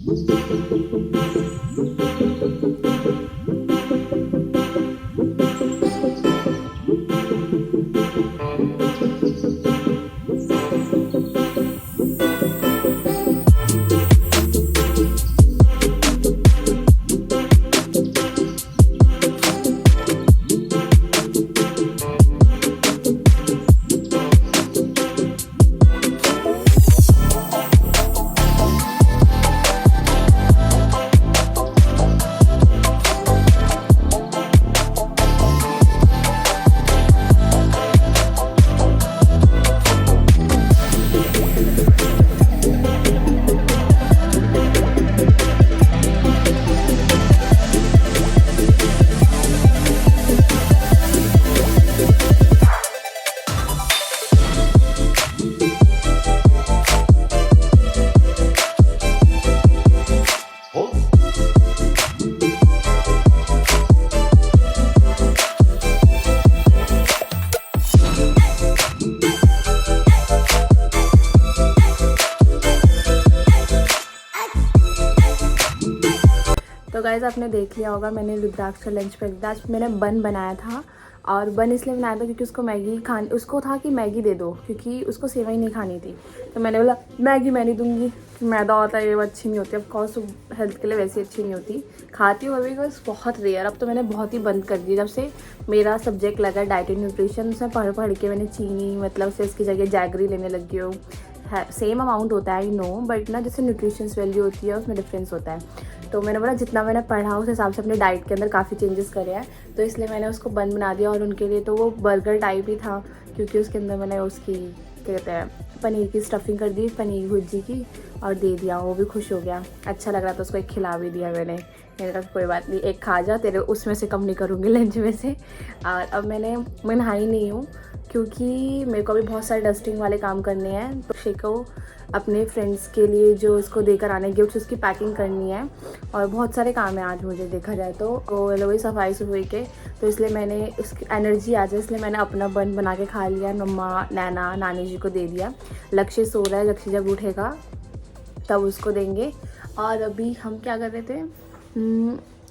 तो गाइज़ आपने देख लिया होगा, मैंने रुद्राक्ष का लंच पैक दिया। आज मैंने बन बनाया था, और बन इसलिए बनाया था क्योंकि उसको था कि मैगी दे दो, क्योंकि उसको सेवई नहीं खानी थी। तो मैंने बोला मैगी मैं नहीं दूंगी, मैदा होता है ये अच्छी नहीं होती, अब कॉस हेल्थ के लिए वैसे अच्छी नहीं होती। खाती हूँ अभी बस बहुत रेयर, अब तो मैंने बहुत ही बंद कर दी। जब से मेरा सब्जेक्ट लगा डाइट एंड न्यूट्रिशन, उसमें पढ़ के मैंने चीनी मतलब से इसकी जगह जैगरी लेने लगी हूँ। सेम अमाउंट होता है आई नो, बट ना जैसे न्यूट्रिशंस वैल्यू होती है उसमें डिफरेंस होता है। तो मैंने बोला जितना मैंने पढ़ा उस हिसाब से अपने डाइट के अंदर काफ़ी चेंजेस करे हैं, तो इसलिए मैंने उसको बंद बना दिया। और उनके लिए तो वो बर्गर टाइप ही था, क्योंकि उसके अंदर मैंने उसकी क्या कहते हैं पनीर की स्टफिंग कर दी, पनीर भुर्जी की, और दे दिया। वो भी खुश हो गया, अच्छा लग रहा था, उसको एक खिला भी दिया मैंने कहा कोई बात नहीं, एक खा जा, तेरे उसमें से कम नहीं करूँगी लंच में से। और अब मैं नहाई नहीं हूँ क्योंकि मेरे को अभी बहुत सारे डस्टिंग वाले काम करने हैं। तो शेको अपने फ्रेंड्स के लिए जो उसको देकर आने गिफ्ट्स, उसकी पैकिंग करनी है, और बहुत सारे काम है आज मुझे देखा जाए तो वही सफाई सफाई के। तो इसलिए मैंने उसकी एनर्जी आ जाए इसलिए मैंने अपना बन बना के खा लिया। मम्मा नैना नानी जी को दे दिया। लक्ष्य सो रहा है, लक्ष्य जब उठेगा तब उसको देंगे। और अभी हम क्या कर रहे थे,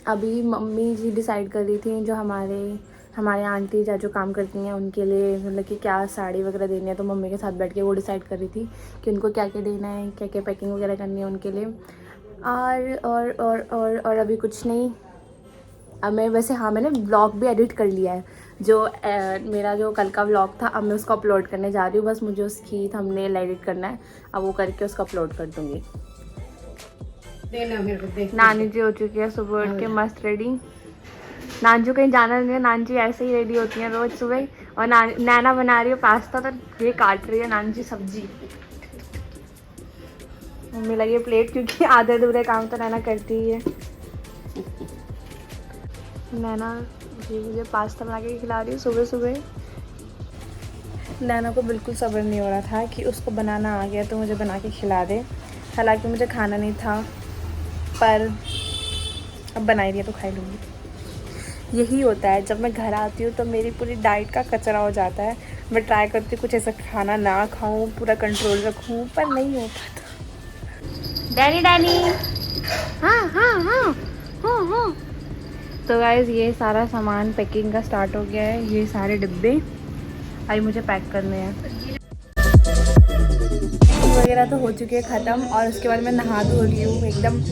अभी मम्मी जी डिसाइड कर रही थी जो हमारे आंटी जो काम करती हैं उनके लिए, मतलब कि क्या साड़ी वगैरह देनी है। तो मम्मी के साथ बैठ के वो डिसाइड कर रही थी कि उनको क्या क्या देना है, क्या क्या पैकिंग वगैरह करनी है उनके लिए। और अभी कुछ नहीं। अब मैं वैसे हाँ मैंने व्लॉग भी एडिट कर लिया है, जो मेरा जो कल का व्लॉग था, अब मैं उसको अपलोड करने जा रही हूँ। बस मुझे उसकी थंबनेल एडिट करना है, अब वो करके उसको अपलोड कर दूँगी। नानी जी हो चुकी है सुबह उठ के मस्त रेडी। नानजू कहीं जाना नहीं है, नानजी ऐसे ही रेडी होती हैं रोज सुबह। और नैना बना रही है पास्ता, तो ये काट रही है नानजी सब्जी। मम्मी लगी प्लेट, क्योंकि आधे अधूरे काम तो नैना करती ही है। नैना जी मुझे पास्ता बना के खिला रही है सुबह सुबह। नैना को बिल्कुल सब्र नहीं हो रहा था कि उसको बनाना आ गया तो मुझे बना के खिला दे। हालांकि मुझे खाना नहीं था, पर अब बनाई दिया तो खाई लूँगी। यही होता है जब मैं घर आती हूँ तो मेरी पूरी डाइट का कचरा हो जाता है। मैं ट्राई करती हूँ कुछ ऐसा खाना ना खाऊँ, पूरा कंट्रोल रखूँ, पर नहीं हो पाता। डैनी हाँ हाँ हाँ हाँ हाँ। तो गाइस ये सारा सामान पैकिंग का स्टार्ट हो गया है। ये सारे डिब्बे अभी मुझे पैक करने हैं। वगैरह तो हो चुके हैं ख़त्म, और उसके बाद मैं नहा धो रही हूँ, एकदम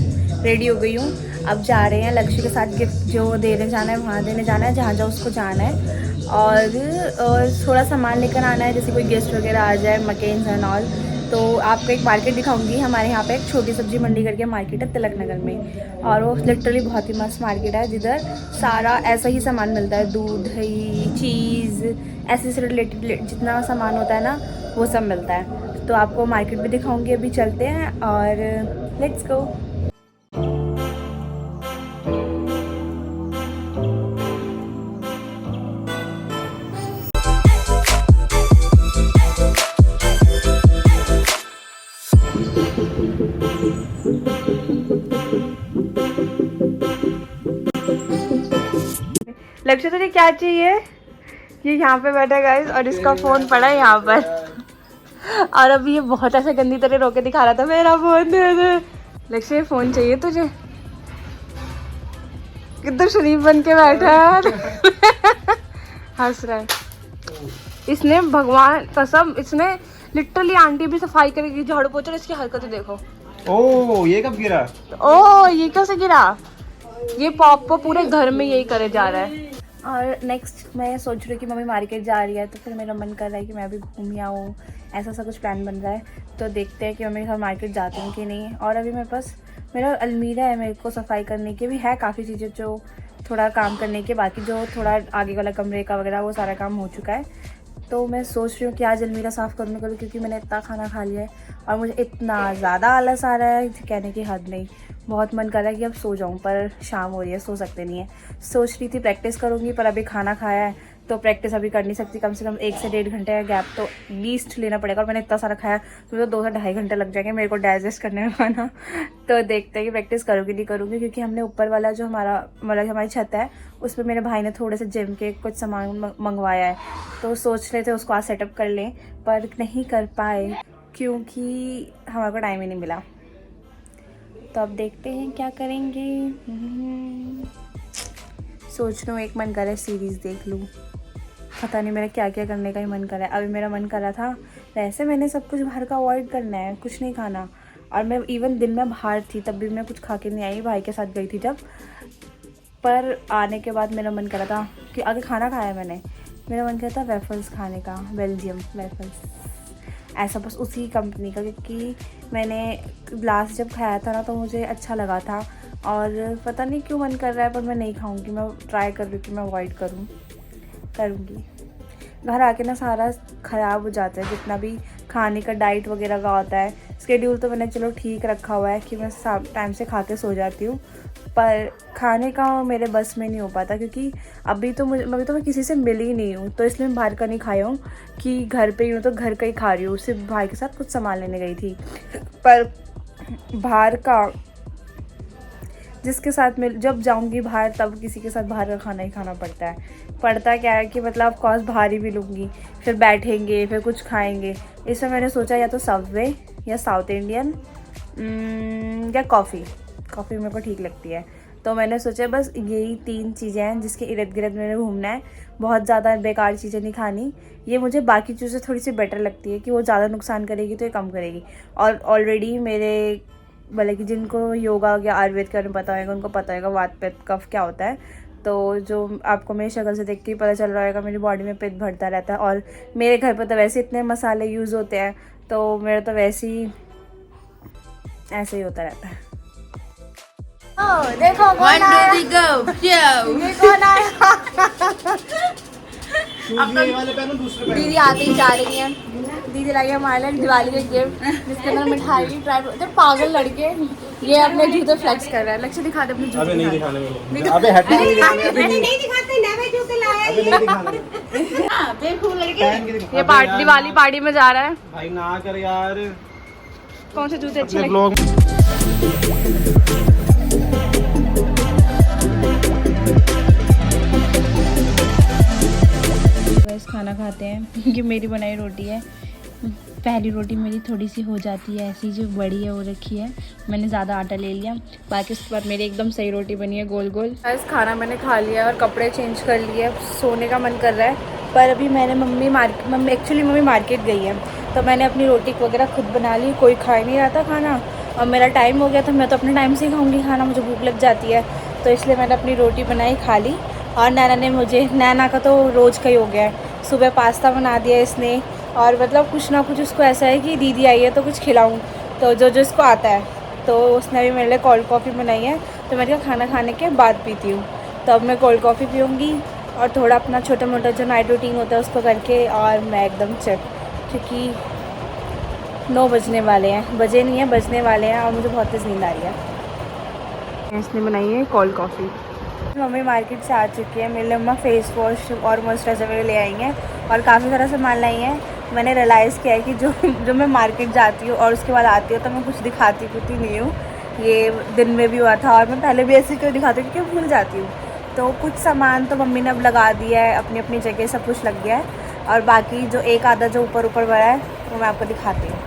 रेडी हो गई हूँ। अब जा रहे हैं लक्ष्य के साथ गिफ्ट जो देने जाना है वहाँ देने जाना है, जहाँ उसको जाना है। और थोड़ा सामान लेकर आना है, जैसे कोई गेस्ट वगैरह आ जाए, मकेन्स एंड ऑल। तो आपको एक मार्केट दिखाऊंगी। हमारे यहाँ पे एक छोटी सब्जी मंडी करके मार्केट है तिलक नगर में, और वो लिटरली बहुत ही मस्त मार्केट है, जिधर सारा ऐसा ही सामान मिलता है, दूध दही चीज़ ऐसे से रिलेटेड जितना सामान होता है ना वो सब मिलता है। तो आपको मार्केट भी दिखाऊंगी, अभी चलते हैं और लेट्स गो। लक्ष्य तुझे क्या चाहिए? ये यहाँ पे बैठा है गाइस, और इसका फ़ोन पड़ा है यहाँ पर। और अभी ये बहुत ऐसे गंदी तरह रोके दिखा रहा था मेरा फ़ोन दे दे। लक्ष्य फ़ोन चाहिए तुझे? कितना शरीफ बन के बैठा है। हंस रहा है। इसने भगवान कसम, इसने लिटरली आंटी भी सफाई करेगी, झाड़ू पोछा, इसकी हरकतें देखो। ओ ये कब गिरा? ओ ये कैसे गिरा? ये पॉप पूरे घर में यही करे जा रहा है। और नेक्स्ट मैं सोच रही हूँ कि मम्मी मार्केट जा रही है, तो फिर मेरा मन कर रहा है कि मैं भी घूम आऊँ, ऐसा सा कुछ प्लान बन रहा है। तो देखते हैं कि मम्मी घर मार्केट जाती हूँ कि नहीं। और अभी मेरे पास मेरा अलमीरा है, मेरे को सफाई करने की भी है काफ़ी चीज़ें, जो थोड़ा काम करने के, बाकी जो थोड़ा आगे वाला कमरे का वगैरह वो सारा काम हो चुका है। तो मैं सोच रही हूँ कि आज अलमीरा साफ़ करने को, क्योंकि मैंने इतना खाना खा लिया है और मुझे इतना ज़्यादा आलस आ रहा है, कहने की हद नहीं। बहुत मन कर रहा है कि अब सो जाऊँ, पर शाम हो रही है, सो सकते नहीं है। सोच रही थी प्रैक्टिस करूँगी, पर अभी खाना खाया है तो प्रैक्टिस अभी कर नहीं सकती। कम से कम 1 से 1.5 घंटे का गैप तो लीस्ट लेना पड़ेगा, और मैंने इतना सारा खाया तो 2 से 2.5 घंटे लग जाएंगे मेरे को डाइजेस्ट करने में खाना। तो देखते हैं कि प्रैक्टिस करूँगी नहीं करूँगी, क्योंकि हमने ऊपर वाला जो हमारी छत है, उस पर मेरे भाई ने थोड़े से जिम के कुछ सामान मंगवाया है, तो सोच रहे थे उसको आज सेटअप कर लें, पर नहीं कर पाए क्योंकि हमारे को टाइम ही नहीं मिला। तो अब देखते हैं क्या करेंगे। सोच रहा हूँ, एक मन कर रहा है सीरीज़ देख लूँ, पता नहीं मेरा क्या क्या करने का ही मन कर रहा है। अभी मेरा मन कर रहा था, वैसे मैंने सब कुछ बाहर का अवॉइड करना है, कुछ नहीं खाना। और मैं इवन दिन में बाहर थी तब भी मैं कुछ खा के नहीं आई, भाई के साथ गई थी जब। पर आने के बाद मेरा मन कर रहा था कि आगे खाना खाया मैंने, मेरा मन कर रहा था वेफल्स खाने का, बेल्जियम वेफल्स, ऐसा बस उसी कंपनी का, क्योंकि मैंने लास्ट जब खाया था ना तो मुझे अच्छा लगा था। और पता नहीं क्यों मन कर रहा है, पर मैं नहीं खाऊंगी, मैं ट्राई कर रही हूँ कि मैं अवॉइड करूँगी। घर आके ना सारा ख़राब हो जाता है, जितना भी खाने का डाइट वगैरह का होता है। स्केड्यूल तो मैंने चलो ठीक रखा हुआ है कि मैं टाइम से खा के सो जाती हूँ, पर खाने का मेरे बस में नहीं हो पाता, क्योंकि अभी तो मैं किसी से मिली ही नहीं हूँ, तो इसलिए मैं बाहर का नहीं खाया हूँ कि घर पे ही हूँ तो घर का ही खा रही हूँ। सिर्फ भाई के साथ कुछ सामान लेने गई थी, पर बाहर का जिसके साथ मैं जब जाऊंगी बाहर, तब किसी के साथ बाहर का खाना ही खाना पड़ता क्या है कि मतलब ऑफकोर्स बाहर ही भी लूँगी, फिर बैठेंगे, फिर कुछ खाएंगे। इसमें मैंने सोचा या तो सबवे या साउथ इंडियन या कॉफ़ी मेरे को ठीक लगती है। तो मैंने सोचा बस यही 3 चीज़ें हैं जिसके इर्द गिर्द मैंने घूमना है। बहुत ज़्यादा बेकार चीज़ें नहीं खानी। ये मुझे बाकी चीज़ें थोड़ी सी बेटर लगती है कि वो ज़्यादा नुकसान करेगी तो ये कम करेगी। और ऑलरेडी मेरे भले कि जिनको योगा या आयुर्वेद के बारे में पता होगा उनको पता होगा वात पित्त कफ क्या होता है। तो जो आपको मेरी शक्ल से देख के ही पता चल रहा होगा, मेरी बॉडी में पित्त भरता रहता है। और मेरे घर पर तो वैसे इतने मसाले यूज़ होते हैं, तो मेरा तो वैसे ही ऐसे ही होता रहता है। देखो कौन आया? ये कौन आया? दीदी आती ही जा रही है। दीदी लाई है हमारे लिए दिवाली के गिफ्ट, जिसके अंदर मिठाई ट्राई। पागल लड़के ये अपने जूते फ्लेक्स कर रहा है। लक्ष्य दिखा दे अपने जूते। अबे नहीं दिखाने में, अबे हट नहीं दिखाने, अबे नहीं दिखाते, नए जूते लाए, अबे नहीं दिखाने। हां बेवकूफ लड़के। ये दिवाली पार्टी में जा रहा है। भाई ना कर यार। कौन से जूते अच्छे लगे? खाना खाते हैं। ये मेरी बनाई रोटी है। पहली रोटी मेरी थोड़ी सी हो जाती है ऐसी, जो बड़ी है वो रखी है, मैंने ज़्यादा आटा ले लिया। बाकी उसके बाद मेरी एकदम सही रोटी बनी है गोल गोल। बस खाना मैंने खा लिया और कपड़े चेंज कर लिए, अब सोने का मन कर रहा है। पर अभी मैंने मम्मी मार्केट गई है, तो मैंने अपनी रोटी वगैरह खुद बना ली। कोई खा ही नहीं रहा था खाना और मेरा टाइम हो गया था। मैं तो अपने टाइम से ही खाऊँगी खाना, मुझे भूख लग जाती है, तो इसलिए मैंने अपनी रोटी बनाई खा ली। और नैना का तो रोज़ का ही हो गया है। सुबह पास्ता बना दिया इसने, और मतलब कुछ ना कुछ उसको ऐसा है कि दीदी आई है तो कुछ खिलाऊं, तो जो इसको आता है। तो उसने भी मेरे लिए कोल्ड कॉफ़ी बनाई है, तो मैं क्या खाना खाने के बाद पीती हूँ। तो अब मैं कोल्ड कॉफ़ी पीऊँगी और थोड़ा अपना छोटा मोटा जो नाइट रूटीन होता है उसको करके, और मैं एकदम चिट, क्योंकि 9 बजने वाले हैं, बजे नहीं है बजने वाले हैं, और मुझे बहुत तेज़ नींद आ रही है। इसने बनाई है कोल्ड कॉफ़ी। मम्मी मार्केट से आ चुकी है। मेरे लिए मम्मा फेस वॉश और मॉइस्चराइजर ले आई हैं और काफ़ी सारा सामान लाई हैं। मैंने रियलाइज़ किया है कि जो मैं मार्केट जाती हूँ और उसके बाद आती हूँ तो मैं कुछ दिखाती नहीं हूँ। ये दिन में भी हुआ था, और मैं पहले भी ऐसे क्यों दिखाती हूँ क्योंकि भूल जाती हूँ। तो कुछ सामान तो मम्मी ने अब लगा दिया है, अपनी अपनी जगह सब कुछ लग गया है, और बाकी जो एक आधा जो ऊपर बढ़ा है वो मैं आपको दिखाती हूँ।